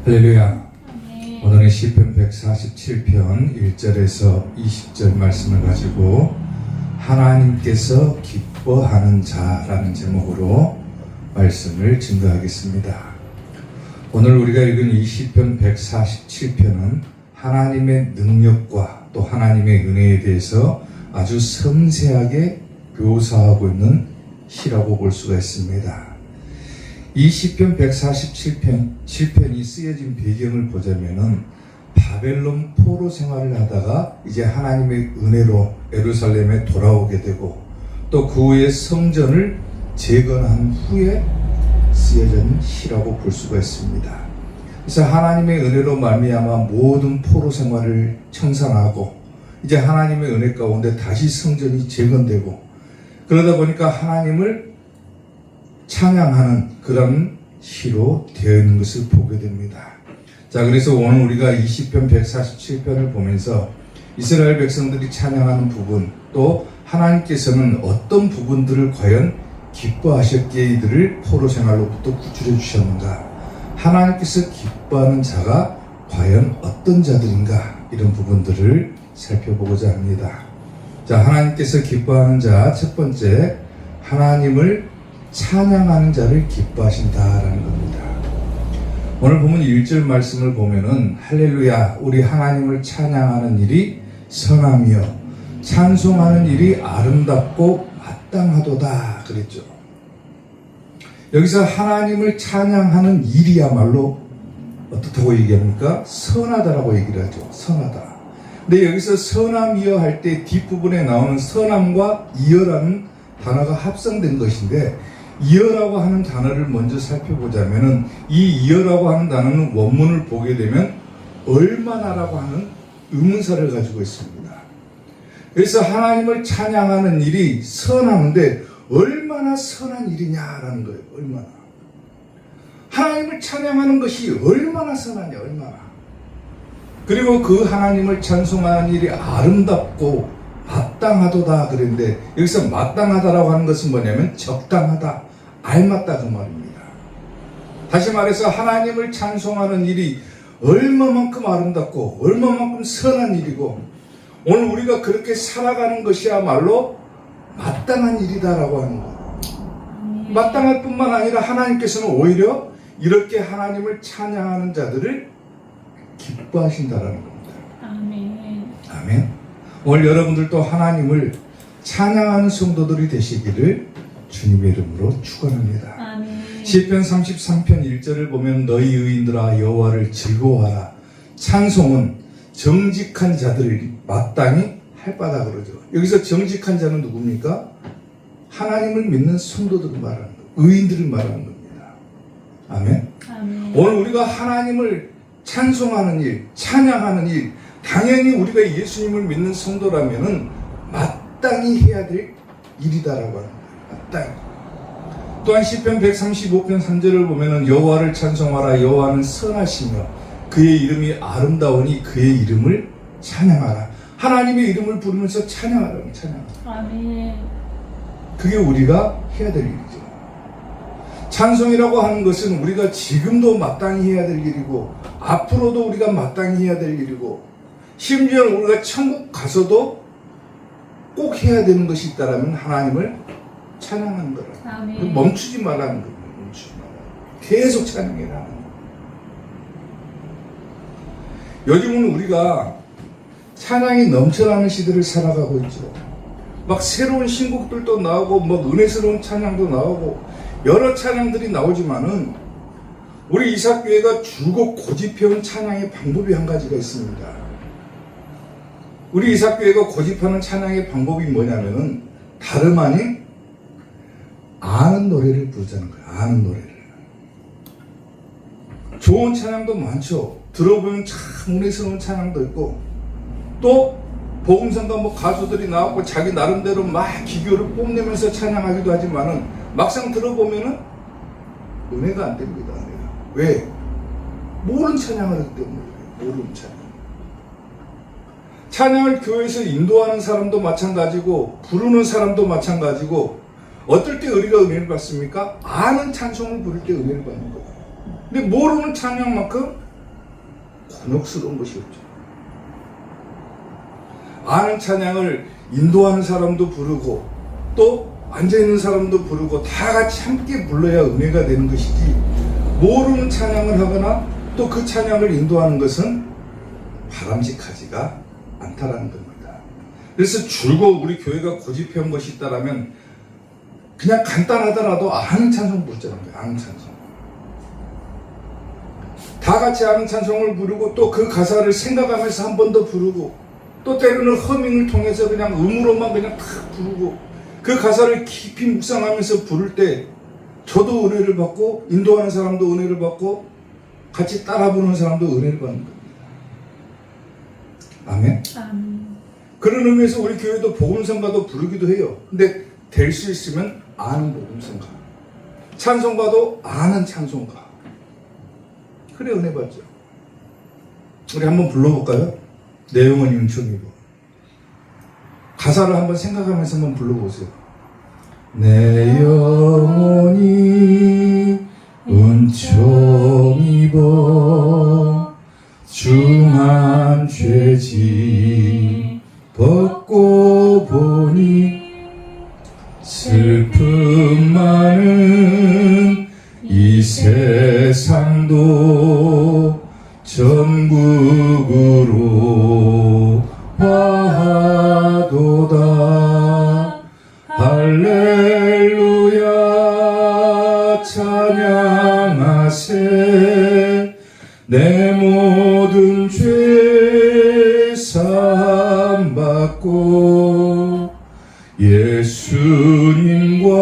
할렐루야. 오늘은 시편 147편 1절에서 20절 말씀을 가지고 하나님께서 기뻐하는 자라는 제목으로 말씀을 증거하겠습니다. 오늘 우리가 읽은 이 시편 147편은 하나님의 능력과 또 하나님의 은혜에 대해서 아주 섬세하게 묘사하고 있는 시라고 볼 수가 있습니다. 이 시편 147편이 쓰여진 배경을 보자면은 바벨론 포로 생활을 하다가 이제 하나님의 은혜로 예루살렘에 돌아오게 되고 또 그 후에 성전을 재건한 후에 쓰여진 시라고 볼 수가 있습니다. 그래서 하나님의 은혜로 말미암아 모든 포로 생활을 청산하고 이제 하나님의 은혜 가운데 다시 성전이 재건되고 그러다 보니까 하나님을 찬양하는 그런 시로 되어 있는 것을 보게 됩니다. 자, 그래서 오늘 우리가 이 시편 147편을 보면서 이스라엘 백성들이 찬양하는 부분, 또 하나님께서는 어떤 부분들을 과연 기뻐하셨기에 이들을 포로 생활로부터 구출해 주셨는가, 하나님께서 기뻐하는 자가 과연 어떤 자들인가, 이런 부분들을 살펴보고자 합니다. 자, 하나님께서 기뻐하는 자, 첫 번째, 하나님을 찬양하는 자를 기뻐하신다라는 겁니다. 오늘 보면 1절 말씀을 보면은 할렐루야, 우리 하나님을 찬양하는 일이 선하며 찬송하는 일이 아름답고 마땅하도다 그랬죠. 여기서 하나님을 찬양하는 일이야말로 어떻다고 얘기합니까? 선하다라고 얘기를 하죠. 선하다. 근데 여기서 선함이여 할 때 뒷부분에 나오는 선함과 이여라는 단어가 합성된 것인데, 이여라고 하는 단어를 먼저 살펴보자면은 이 이여라고 하는 단어는 원문을 보게 되면 얼마나라고 하는 의문사를 가지고 있습니다. 그래서 하나님을 찬양하는 일이 선하는데 얼마나 선한 일이냐라는 거예요. 얼마나. 하나님을 찬양하는 것이 얼마나 선하냐, 얼마나. 그리고 그 하나님을 찬송하는 일이 아름답고 마땅하도다 그랬는데, 여기서 마땅하다라고 하는 것은 뭐냐면 적당하다, 알맞다 그 말입니다. 다시 말해서 하나님을 찬송하는 일이 얼마만큼 아름답고 얼마만큼 선한 일이고, 오늘 우리가 그렇게 살아가는 것이야말로 마땅한 일이다라고 하는 거예요. 마땅할 뿐만 아니라 하나님께서는 오히려 이렇게 하나님을 찬양하는 자들을 기뻐하신다라는 겁니다. 아멘. 아멘. 오늘 여러분들도 하나님을 찬양하는 성도들이 되시기를 주님의 이름으로 축원합니다. 아멘. 시편 33편 1절을 보면 너희 의인들아 여호와를 즐거워하라. 찬송은 정직한 자들이 마땅히 할 바다 그러죠. 여기서 정직한 자는 누굽니까? 하나님을 믿는 성도들을 말하는 거예요. 의인들을 말하는 겁니다. 아멘. 아멘. 오늘 우리가 하나님을 찬송하는 일, 찬양하는 일, 당연히 우리가 예수님을 믿는 성도라면은 마땅히 해야 될 일이다라고 하는 거예요. 마땅히. 또한 시편 135편 3절을 보면은 여호와를 찬송하라. 여호와는 선하시며 그의 이름이 아름다우니 그의 이름을 찬양하라. 하나님의 이름을 부르면서 찬양하라는 찬양. 아멘. 그게 우리가 해야 될 일이죠. 찬송이라고 하는 것은 우리가 지금도 마땅히 해야 될 일이고 앞으로도 우리가 마땅히 해야 될 일이고, 심지어 우리가 천국 가서도 꼭 해야 되는 것이 있다라면 하나님을 찬양하는 거라. 아멘. 멈추지 말라는 겁니다. 멈추지 말라. 계속 찬양해라 하는 거예요. 요즘은 우리가 찬양이 넘쳐나는 시대를 살아가고 있죠. 막 새로운 신곡들도 나오고 막 은혜스러운 찬양도 나오고 여러 찬양들이 나오지만은 우리 이삭교회가 줄곧 고집해온 찬양의 방법이 한 가지가 있습니다. 우리 이삭교회가 고집하는 찬양의 방법이 뭐냐면은 다름 아닌 아는 노래를 부르자는 거예요. 아는 노래를. 좋은 찬양도 많죠. 들어보면 참 은혜스러운 찬양도 있고, 또 복음성가 뭐 가수들이 나왔고 자기 나름대로 막 기교를 뽐내면서 찬양하기도 하지만은 막상 들어보면은 은혜가 안 됩니다. 은혜가. 왜? 모르는 찬양을 하기 때문에. 모르는 찬양. 찬양을 교회에서 인도하는 사람도 마찬가지고 부르는 사람도 마찬가지고, 어떨 때 우리가 은혜를 받습니까? 아는 찬송을 부를 때 은혜를 받는 거예요. 근데 모르는 찬양만큼 곤혹스러운 것이 없죠. 아는 찬양을 인도하는 사람도 부르고 또 앉아있는 사람도 부르고 다 같이 함께 불러야 은혜가 되는 것이지, 모르는 찬양을 하거나 또 그 찬양을 인도하는 것은 바람직하지가 않다라는 겁니다. 그래서 줄곧 우리 교회가 고집해온 것이 있다라면 그냥 간단하더라도 아는 찬송 부르자는 거예요. 아는 찬송. 다 같이 아는 찬송을 부르고 또 그 가사를 생각하면서 한 번 더 부르고 또 때로는 허밍을 통해서 그냥 음으로만 그냥 탁 부르고 그 가사를 깊이 묵상하면서 부를 때 저도 은혜를 받고 인도하는 사람도 은혜를 받고 같이 따라 부르는 사람도 은혜를 받는 겁니다. 아멘. 아멘. 그런 의미에서 우리 교회도 복음성가도 부르기도 해요. 근데 될 수 있으면 아는 복음성가, 찬송가도 아는 찬송가. 그래 은혜 받죠. 우리 한번 불러볼까요? 내용은 은총이고 가사를 한번 생각하면서 한번 불러보세요. 내 영혼이 은총 입어 중한 죄짐 벗고 보니 슬픔 많은 이 세상도 천국으로 화하도다. 할렐루야 찬양하세. 내 모든 죄 사함받고 예수님과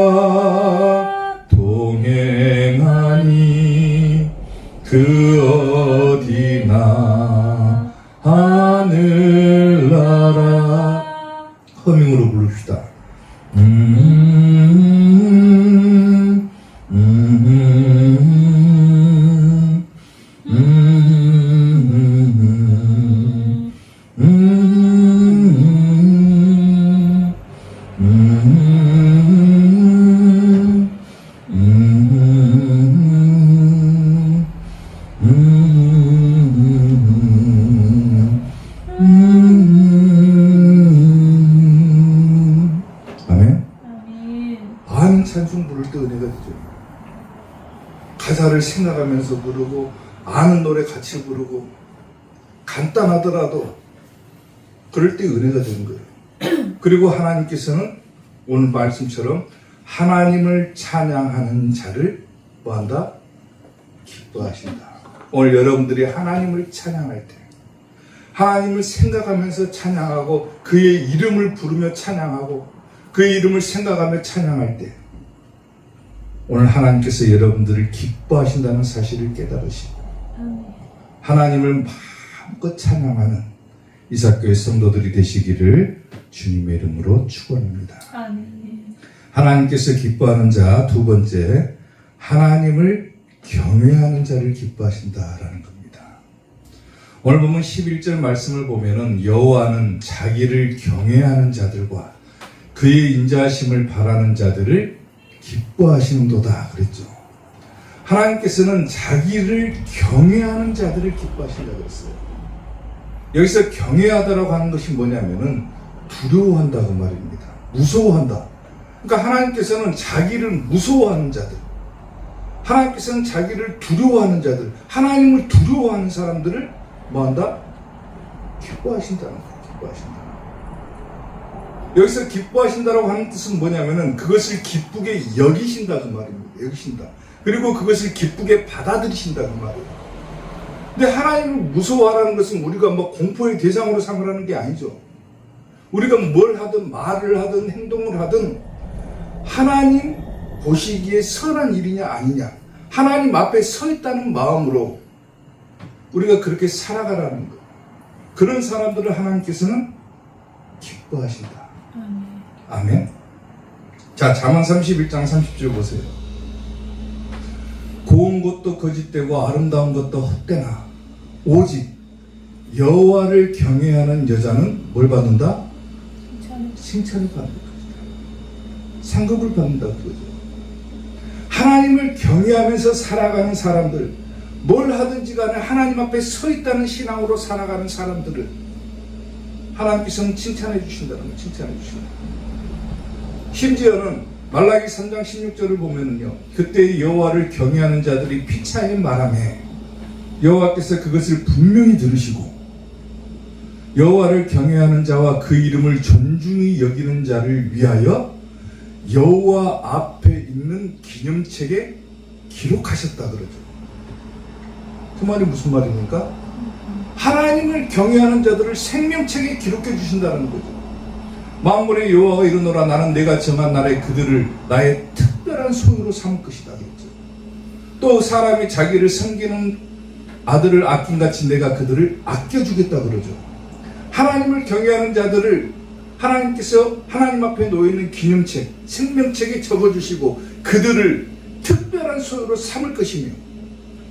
동행하니 그 어디나 하늘나라. 허밍으로 부릅시다. 아는 찬송 부를 때 은혜가 되죠. 가사를 생각하면서 부르고 아는 노래 같이 부르고 간단하더라도 그럴 때 은혜가 되는 거예요. 그리고 하나님께서는 오늘 말씀처럼 하나님을 찬양하는 자를 뭐한다? 기뻐하신다. 오늘 여러분들이 하나님을 찬양할 때, 하나님을 생각하면서 찬양하고 그의 이름을 부르며 찬양하고 그의 이름을 생각하며 찬양할 때 오늘 하나님께서 여러분들을 기뻐하신다는 사실을 깨달으시고 하나님을 마음껏 찬양하는 이삭교회 성도들이 되시기를 주님의 이름으로 축원합니다. 하나님께서 기뻐하는 자 두 번째, 하나님을 경외하는 자를 기뻐하신다라는 겁니다. 오늘 보면 11절 말씀을 보면은 여호와는 자기를 경외하는 자들과 그의 인자하심을 바라는 자들을 기뻐하시는도다 그랬죠. 하나님께서는 자기를 경외하는 자들을 기뻐하신다 그랬어요. 여기서 경외하다라고 하는 것이 뭐냐면은 두려워한다고 말입니다. 무서워한다. 그러니까 하나님께서는 자기를 무서워하는 자들, 하나님께서는 자기를 두려워하는 자들, 하나님을 두려워하는 사람들을 뭐한다? 기뻐하신다는 거예요. 기뻐하신다. 여기서 기뻐하신다라고 하는 뜻은 뭐냐면은 그것을 기쁘게 여기신다 그 말입니다. 여기신다. 그리고 그것을 기쁘게 받아들이신다 그 말이에요. 근데 하나님을 무서워하라는 것은 우리가 뭐 공포의 대상으로 삼으라는 게 아니죠. 우리가 뭘 하든 말을 하든 행동을 하든 하나님 보시기에 선한 일이냐 아니냐, 하나님 앞에 서 있다는 마음으로 우리가 그렇게 살아가라는 것. 그런 사람들을 하나님께서는 기뻐하신다. 아멘. 자, 잠언 31장 30절 보세요. 고운 것도 거짓되고 아름다운 것도 헛되나 오직 여호와를 경외하는 여자는 뭘 받는다? 칭찬을 받는 것이다. 상급을 받는다 그거죠. 하나님을 경외하면서 살아가는 사람들, 뭘 하든지 간에 하나님 앞에 서 있다는 신앙으로 살아가는 사람들을 하나님께서는 칭찬해 주신다는 거, 칭찬해 주신다. 심지어는 말라기 3장 16절을 보면은요, 그때 여호와를 경외하는 자들이 피차에 말하매 여호와께서 그것을 분명히 들으시고 여호와를 경외하는 자와 그 이름을 존중히 여기는 자를 위하여 여호와 앞에 있는 기념책에 기록하셨다 그러죠. 그 말이 무슨 말입니까? 하나님을 경외하는 자들을 생명책에 기록해 주신다는 거죠. 만군의 여호와가 이르노라 나는 내가 정한 날에 그들을 나의 특별한 소유로 삼을 것이다 그랬죠. 또 사람이 자기를 섬기는 아들을 아낀같이 내가 그들을 아껴주겠다 그러죠. 하나님을 경외하는 자들을 하나님께서 하나님 앞에 놓여있는 기념책, 생명책에 적어주시고 그들을 특별한 소유로 삼을 것이며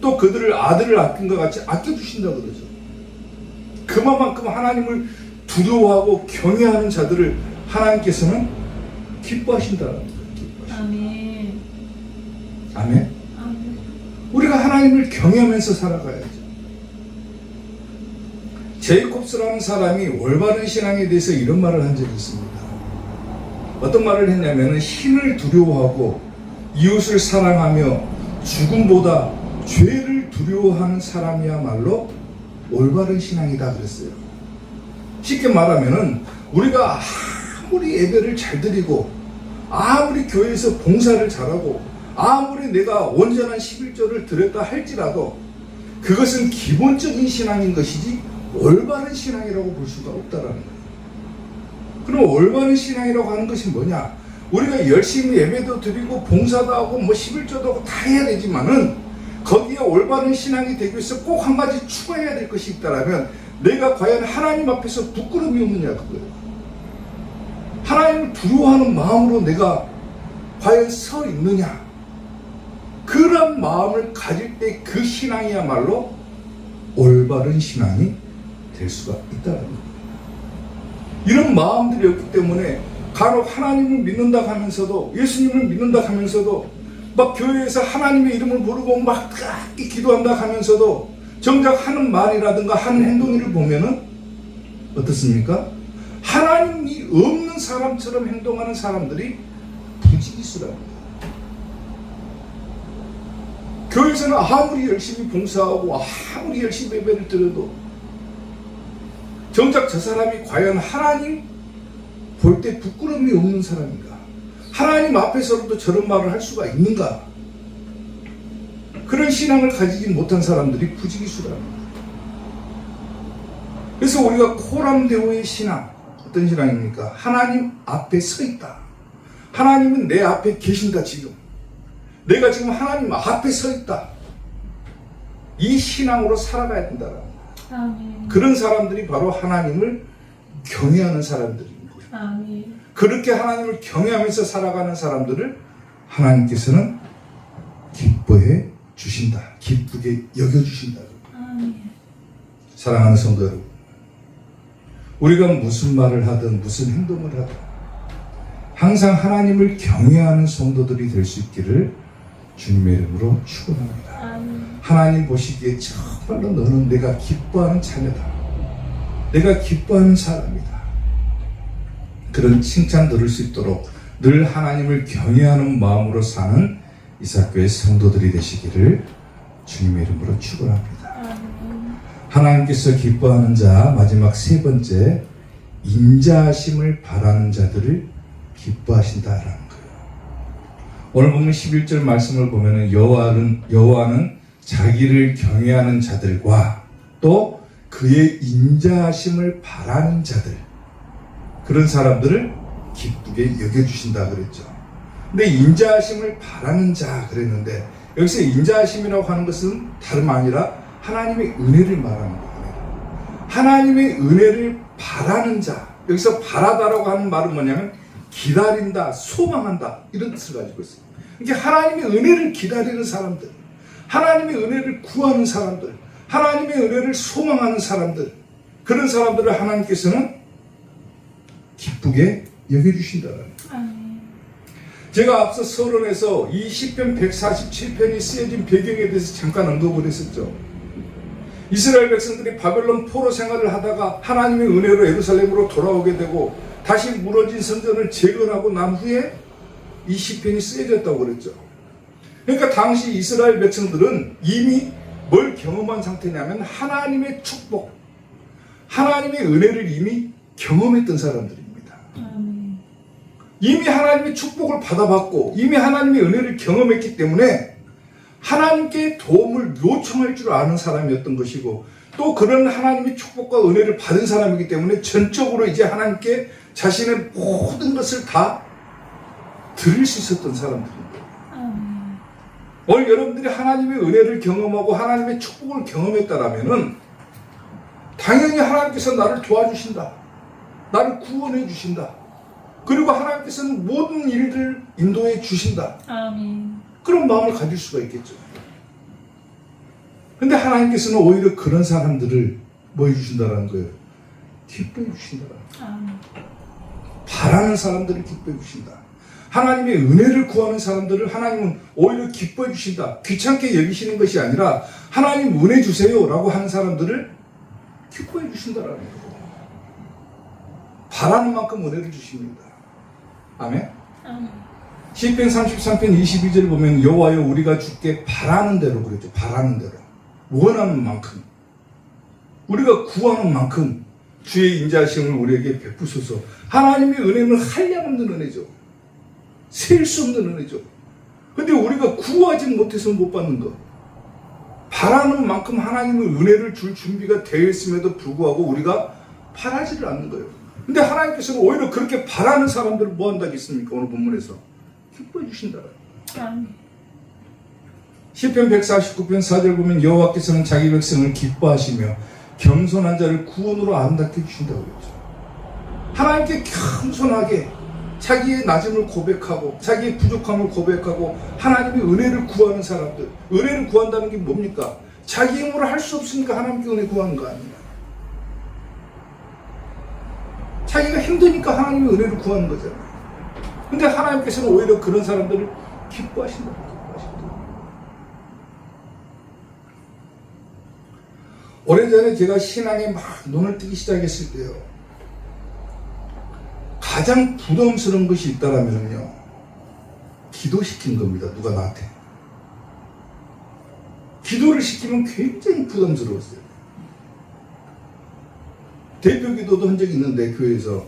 또 그들을 아들을 아낀 것 같이 아껴주신다 그러죠. 그만큼 하나님을 두려워하고 경외하는 자들을 하나님께서는 기뻐하신다는 거예요. 아멘. 아멘. 아멘. 우리가 하나님을 경외하면서 살아가야죠. 제이콥스라는 사람이 올바른 신앙에 대해서 이런 말을 한 적이 있습니다. 어떤 말을 했냐면 신을 두려워하고 이웃을 사랑하며 죽음보다 죄를 두려워하는 사람이야말로 올바른 신앙이다 그랬어요. 쉽게 말하면은 우리가 아무리 예배를 잘 드리고 아무리 교회에서 봉사를 잘하고 아무리 내가 온전한 11조를 드렸다 할지라도 그것은 기본적인 신앙인 것이지 올바른 신앙이라고 볼 수가 없다라는 거예요. 그럼 올바른 신앙이라고 하는 것이 뭐냐? 우리가 열심히 예배도 드리고 봉사도 하고 뭐 11조도 하고 다 해야 되지만은 거기에 올바른 신앙이 되기 위해서 꼭 한 가지 추가해야 될 것이 있다라면 내가 과연 하나님 앞에서 부끄러움이 없느냐 그거예요. 하나님을 두려워하는 마음으로 내가 과연 서 있느냐, 그런 마음을 가질 때 그 신앙이야말로 올바른 신앙이 될 수가 있다는 거예요. 이런 마음들이 없기 때문에 간혹 하나님을 믿는다 하면서도 예수님을 믿는다 하면서도 막 교회에서 하나님의 이름을 부르고 막 기도한다 하면서도 정작 하는 말이라든가 하는 행동을 보면은 어떻습니까? 하나님이 없는 사람처럼 행동하는 사람들이 부지기수랍니다. 교회에서는 아무리 열심히 봉사하고 아무리 열심히 예배를 드려도 정작 저 사람이 과연 하나님 볼 때 부끄러움이 없는 사람인가? 하나님 앞에서도 저런 말을 할 수가 있는가? 그런 신앙을 가지지 못한 사람들이 부지기수랍니다. 그래서 우리가 코람데오의 신앙, 어떤 신앙입니까? 하나님 앞에 서 있다. 하나님은 내 앞에 계신다 지금. 내가 지금 하나님 앞에 서 있다. 이 신앙으로 살아가야 된다라는 거예요. 아멘. 그런 사람들이 바로 하나님을 경외하는 사람들입니다. 아멘. 그렇게 하나님을 경외하면서 살아가는 사람들을 하나님께서는 기뻐해 주신다. 기쁘게 여겨주신다. 아멘. 사랑하는 성도 여러분, 우리가 무슨 말을 하든 무슨 행동을 하든 항상 하나님을 경외하는 성도들이 될 수 있기를 주님의 이름으로 축원합니다. 아멘. 하나님 보시기에 정말로 너는 내가 기뻐하는 자녀다. 내가 기뻐하는 사람이다. 그런 칭찬 들을 수 있도록 늘 하나님을 경외하는 마음으로 사는 이사교회 성도들이 되시기를 주님의 이름으로 축원합니다. 아멘. 하나님께서 기뻐하는 자 마지막 세 번째, 인자하심을 바라는 자들을 기뻐하신다라는 거예요. 오늘 보면 11절 말씀을 보면은 여호와는 자기를 경외하는 자들과 또 그의 인자하심을 바라는 자들, 그런 사람들을 기쁘게 여겨주신다 그랬죠. 근데 인자하심을 바라는 자 그랬는데 여기서 인자하심이라고 하는 것은 다름 아니라 하나님의 은혜를 말하는 거예요. 하나님의 은혜를 바라는 자, 여기서 바라다라고 하는 말은 뭐냐면 기다린다, 소망한다, 이런 뜻을 가지고 있어요. 그러니까 하나님의 은혜를 기다리는 사람들, 하나님의 은혜를 구하는 사람들, 하나님의 은혜를 소망하는 사람들, 그런 사람들을 하나님께서는 기쁘게 여겨주신다는 거예요. 아멘. 제가 앞서 서론에서 이 시편 147편이 쓰여진 배경에 대해서 잠깐 언급을 했었죠. 이스라엘 백성들이 바벨론 포로 생활을 하다가 하나님의 은혜로 예루살렘으로 돌아오게 되고 다시 무너진 성전을 재건하고 난 후에 이 시편이 쓰여졌다고 그랬죠. 그러니까 당시 이스라엘 백성들은 이미 뭘 경험한 상태냐면 하나님의 축복, 하나님의 은혜를 이미 경험했던 사람들입니다. 아멘. 이미 하나님의 축복을 받아봤고 이미 하나님의 은혜를 경험했기 때문에 하나님께 도움을 요청할 줄 아는 사람이었던 것이고 또 그런 하나님의 축복과 은혜를 받은 사람이기 때문에 전적으로 이제 하나님께 자신의 모든 것을 다 드릴 수 있었던 사람들입니다. 아멘. 오늘 여러분들이 하나님의 은혜를 경험하고 하나님의 축복을 경험했다라면은 당연히 하나님께서 나를 도와주신다. 나를 구원해 주신다. 그리고 하나님께서는 모든 일들을 인도해 주신다. 아멘. 그런 마음을 가질 수가 있겠죠. 근데 하나님께서는 오히려 그런 사람들을 뭐 해주신다라는 거예요? 기뻐해 주신다라는 거예요. 아멘. 바라는 사람들을 기뻐해 주신다. 하나님의 은혜를 구하는 사람들을 하나님은 오히려 기뻐해 주신다. 귀찮게 여기시는 것이 아니라 하나님 은혜 주세요 라고 하는 사람들을 기뻐해 주신다라는 거예요. 바라는 만큼 은혜를 주십니다. 아멘. 아멘. 시편 33편 22절 보면 여호와여 우리가 주께 바라는 대로 그랬죠. 바라는 대로. 원하는 만큼. 우리가 구하는 만큼 주의 인자하심을 우리에게 베푸소서. 하나님의 은혜는 한량없는 은혜죠. 셀 수 없는 은혜죠. 근데 우리가 구하지 못해서 못 받는 것. 바라는 만큼 하나님의 은혜를 줄 준비가 되어 있음에도 불구하고 우리가 바라지를 않는 거예요. 근데 하나님께서는 오히려 그렇게 바라는 사람들을 뭐 한다겠습니까? 오늘 본문에서. 기뻐해 주신다. 아멘. 시편 149편 4절 보면 여호와께서는 자기 백성을 기뻐하시며 겸손한 자를 구원으로 아름답게 해주신다고 그랬죠. 하나님께 겸손하게 자기의 낮음을 고백하고 자기의 부족함을 고백하고 하나님의 은혜를 구하는 사람들. 은혜를 구한다는 게 뭡니까? 자기 힘으로 할 수 없으니까 하나님께 은혜 구하는 거 아니에요. 자기가 힘드니까 하나님의 은혜를 구하는 거잖아요. 근데 하나님께서는 오히려 그런 사람들을 기뻐하신다. 오래전에 제가 신앙에 막 눈을 뜨기 시작했을 때요. 가장 부담스러운 것이 있다라면요. 기도시킨 겁니다. 누가 나한테. 기도를 시키면 굉장히 부담스러웠어요. 대표 기도도 한 적이 있는데 교회에서.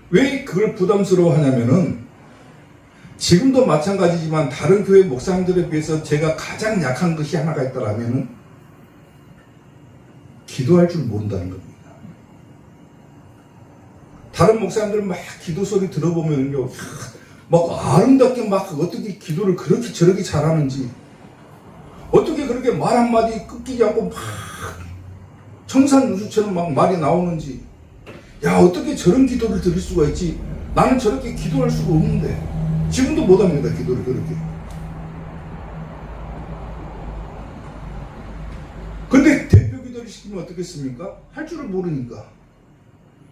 왜 그걸 부담스러워 하냐면은 지금도 마찬가지지만 다른 교회 목사님들에 비해서 제가 가장 약한 것이 하나가 있다라면은 기도할 줄 모른다는 겁니다. 다른 목사님들은 막 기도 소리 들어보면요, 막 아름답게 막 어떻게 기도를 그렇게 저렇게 잘하는지, 어떻게 그렇게 말 한마디 끊기지 않고 막 청산유수처럼 막 말이 나오는지, 야 어떻게 저런 기도를 드릴 수가 있지? 나는 저렇게 기도할 수가 없는데 지금도 못합니다. 기도를 그렇게. 근데 대표 기도를 시키면 어떻겠습니까? 할 줄을 모르니까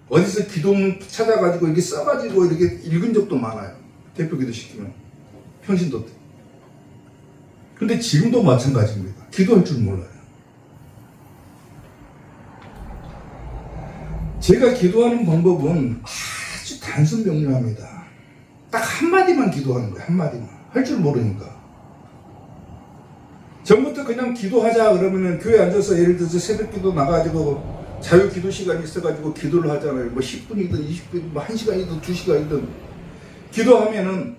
어디서 기도문 찾아가지고 이렇게 써가지고 이렇게 읽은 적도 많아요. 대표 기도 시키면 평신도 때. 근데 지금도 마찬가지입니다. 기도할 줄 몰라요. 제가 기도하는 방법은 아주 단순 명료합니다. 딱 한마디만 기도하는 거예요. 한마디만. 할 줄 모르니까. 전부터 그냥 기도하자 그러면은 교회에 앉아서 예를 들어서 새벽 기도 나가지고 자유 기도 시간이 있어가지고 기도를 하잖아요. 뭐 10분이든 20분이든 뭐 1시간이든 2시간이든 기도하면은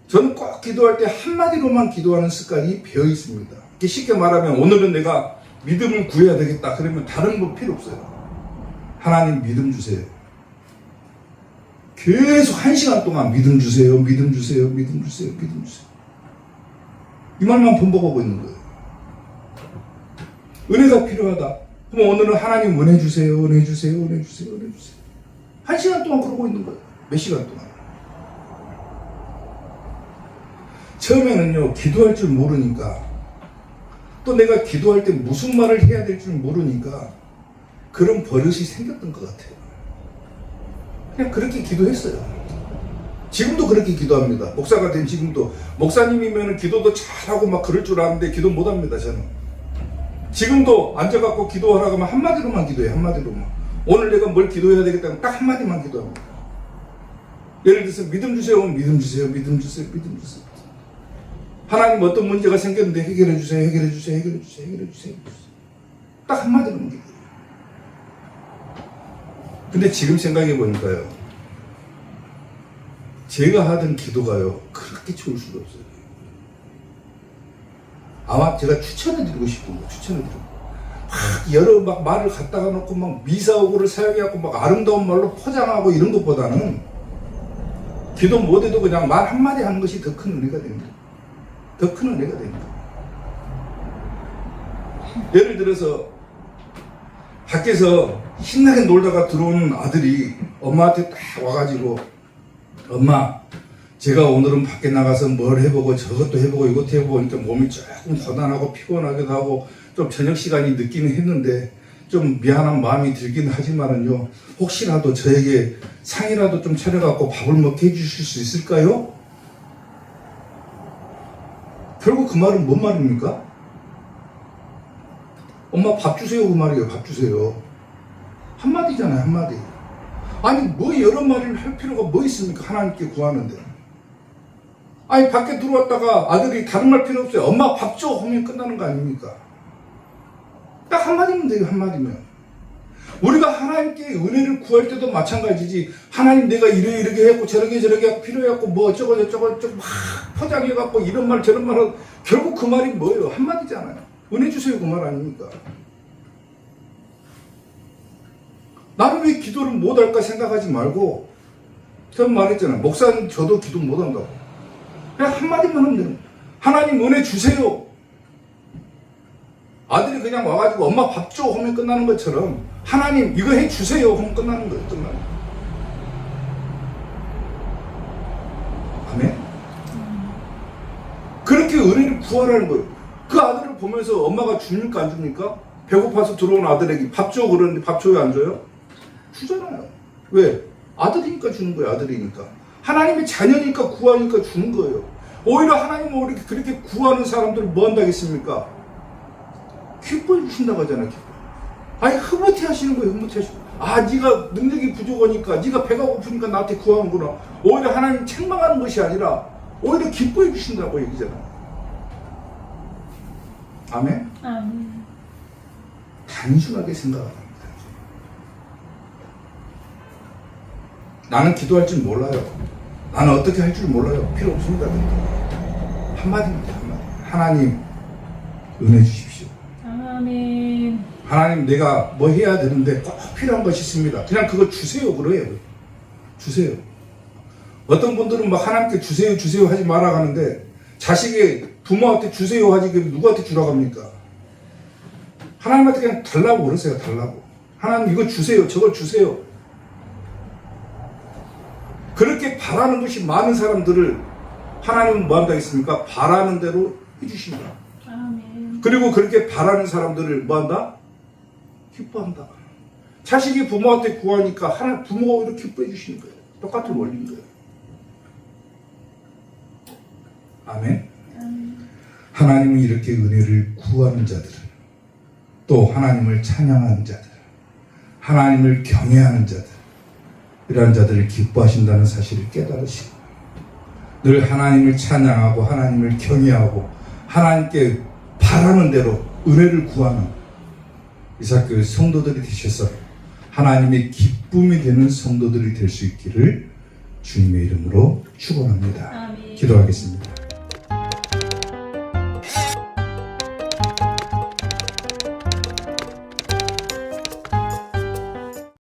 저는 꼭 기도할 때 한마디로만 기도하는 습관이 배어 있습니다. 쉽게 말하면 오늘은 내가 믿음을 구해야 되겠다. 그러면 다른 거 필요 없어요. 하나님 믿음 주세요. 계속 1시간 동안 믿음 주세요. 믿음 주세요. 믿음 주세요. 믿음 주세요. 이 말만 반복하고 있는 거예요. 은혜가 필요하다. 그럼 오늘은 하나님 은혜 주세요. 은혜 주세요. 은혜 주세요. 은혜 주세요. 1시간 동안 그러고 있는 거예요. 몇 시간 동안. 처음에는요, 기도할 줄 모르니까, 또 내가 기도할 때 무슨 말을 해야 될 줄 모르니까 그런 버릇이 생겼던 것 같아요. 그냥 그렇게 기도했어요. 지금도 그렇게 기도합니다. 목사가 된 지금도. 목사님이면 기도도 잘하고 막 그럴 줄 아는데 기도 못합니다, 저는. 지금도 앉아갖고 기도하라고 하면 한마디로만 기도해, 한마디로만. 오늘 내가 뭘 기도해야 되겠다면 딱 한마디만 기도합니다. 예를 들어서 믿음 주세요, 믿음 주세요, 믿음 주세요, 믿음 주세요. 하나님 어떤 문제가 생겼는데 해결해 주세요, 해결해 주세요, 해결해 주세요, 해결해 주세요. 딱 한마디로만 기도해요. 근데 지금 생각해 보니까요, 제가 하던 기도가요, 그렇게 좋을 수가 없어요. 아마 제가 추천해드리고 싶은 거, 추천해드리고. 막 여러 막 말을 갖다가 놓고 막 미사오구를 사용해갖고 막 아름다운 말로 포장하고 이런 것보다는 기도 못해도 그냥 말 한마디 하는 것이 더 큰 은혜가 됩니다. 더 큰 은혜가 됩니다. 예를 들어서 밖에서 신나게 놀다가 들어오는 아들이 엄마한테 딱 와가지고, 엄마, 제가 오늘은 밖에 나가서 뭘 해보고 저것도 해보고 이것도 해보고 그러니까 몸이 조금 고단하고 피곤하기도 하고 좀 저녁 시간이 늦기는 했는데 좀 미안한 마음이 들긴 하지만은요, 혹시라도 저에게 상이라도 좀 차려갖고 밥을 먹게 해주실 수 있을까요? 결국 그 말은 뭔 말입니까? 엄마 밥 주세요, 그 말이에요. 밥 주세요. 한마디잖아요, 한마디. 아니 뭐 여러 마디를 할 필요가 뭐 있습니까? 하나님께 구하는데. 아니 밖에 들어왔다가 아들이 다른 말 필요 없어요. 엄마 밥 줘 하면 끝나는 거 아닙니까? 딱 한마디면 돼요, 한마디면. 우리가 하나님께 은혜를 구할 때도 마찬가지지. 하나님 내가 이렇게 했고 저렇게 하고 필요해갖고 뭐 어쩌고 저쩌고 막 포장해갖고 이런 말 저런 말 하고 결국 그 말이 뭐예요? 한마디잖아요. 은혜 주세요, 그 말 아닙니까? 나는 왜 기도를 못할까 생각하지 말고, 처음 말했잖아요. 목사님 저도 기도 못한다고. 그냥 한마디만 하면 돼요. 하나님 은혜 주세요. 아들이 그냥 와가지고 엄마 밥 줘 하면 끝나는 것처럼 하나님 이거 해 주세요 하면 끝나는 거예요. 끝나는 거예요. 아멘? 그렇게 은혜를 구하라는 거예요. 그 아들을 보면서 엄마가 줍니까 안 줍니까? 배고파서 들어온 아들에게 밥 줘 그러는데 밥 줘요 안 줘요? 주잖아요. 왜? 아들이니까 주는 거예요. 아들이니까. 하나님의 자녀니까 구하니까 주는 거예요. 오히려 하나님은 우리 그렇게 구하는 사람들을 뭐 한다겠습니까? 기뻐해 주신다고 하잖아요. 기뻐. 아니 흐뭇해 하시는 거예요. 흐뭇해 하시는 거예요. 아 네가 능력이 부족하니까 네가 배가 고프니까 나한테 구하는구나. 오히려 하나님 책망하는 것이 아니라 오히려 기뻐해 주신다고 얘기잖아요. 아멘? 아멘. 단순하게 생각합니다. 나는 기도할 줄 몰라요. 나는 어떻게 할 줄 몰라요. 필요 없습니다. 한마디입니다. 한마디. 하나님 은혜 주십시오. 아멘. 하나님 내가 뭐 해야 되는데 꼭 필요한 것이 있습니다. 그냥 그거 주세요. 그래요. 주세요. 어떤 분들은 막 하나님께 주세요 주세요 하지 말아 가는데 자식이 부모한테 주세요 하지 누구한테 주라고 합니까? 하나님한테 그냥 달라고 그러세요. 달라고. 하나님 이거 주세요. 저걸 주세요. 그렇게 바라는 것이 많은 사람들을 하나님은 뭐 한다 했습니까? 바라는 대로 해주신다. 아멘. 그리고 그렇게 바라는 사람들을 뭐 한다? 기뻐한다. 자식이 부모한테 구하니까 부모가 오히려 기뻐해 주시는 거예요. 똑같은 원리인 거예요. 아멘. 하나님은 이렇게 은혜를 구하는 자들, 또 하나님을 찬양하는 자들, 하나님을 경외하는 자들, 이러한 자들을 기뻐하신다는 사실을 깨달으시고 늘 하나님을 찬양하고 하나님을 경외하고 하나님께 바라는 대로 은혜를 구하는 이삭교회 성도들이 되셔서 하나님의 기쁨이 되는 성도들이 될 수 있기를 주님의 이름으로 축원합니다. 아멘. 기도하겠습니다.